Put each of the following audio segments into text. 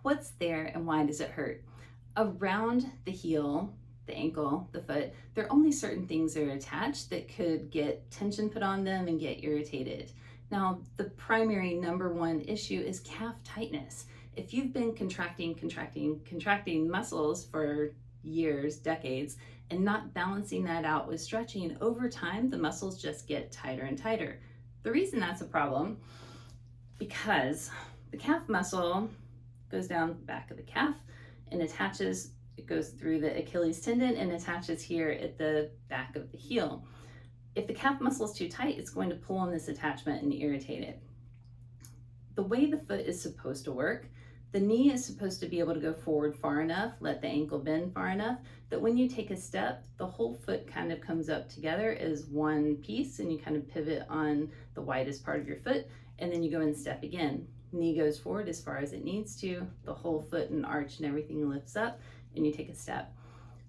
What's there and why does it hurt? Around the heel, the ankle, the foot, there are only certain things that are attached that could get tension put on them and get irritated. Now, the primary number one issue is calf tightness. If you've been contracting muscles for years, decades, and not balancing that out with stretching, over time, the muscles just get tighter and tighter. The reason that's a problem, because the calf muscle goes down the back of the calf and attaches, it goes through the Achilles tendon and attaches here at the back of the heel. If the calf muscle is too tight, it's going to pull on this attachment and irritate it. The way the foot is supposed to work, the knee is supposed to be able to go forward far enough, let the ankle bend far enough, that when you take a step, the whole foot kind of comes up together as one piece and you kind of pivot on the widest part of your foot, and then you go and step again. Knee goes forward as far as it needs to, the whole foot and arch and everything lifts up, and you take a step.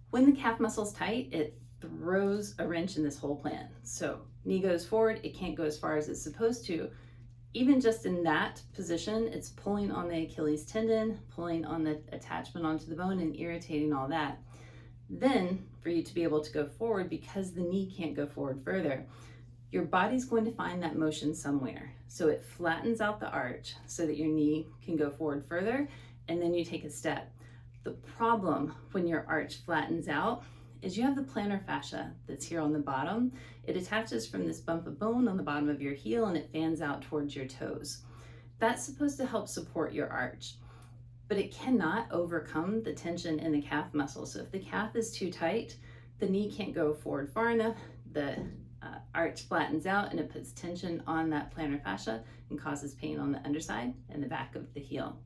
When the calf muscle's tight, it throws a wrench in this whole plan. So knee goes forward, it can't go as far as it's supposed to. Even just in that position, it's pulling on the Achilles tendon, pulling on the attachment onto the bone and irritating all that. Then for you to be able to go forward, because the knee can't go forward further, your body's going to find that motion somewhere. So it flattens out the arch so that your knee can go forward further, and then you take a step. The problem when your arch flattens out is you have the plantar fascia that's here on the bottom. It attaches from this bump of bone on the bottom of your heel and it fans out towards your toes. That's supposed to help support your arch, but it cannot overcome the tension in the calf muscle. So if the calf is too tight, the knee can't go forward far enough, the arch flattens out and it puts tension on that plantar fascia and causes pain on the underside and the back of the heel.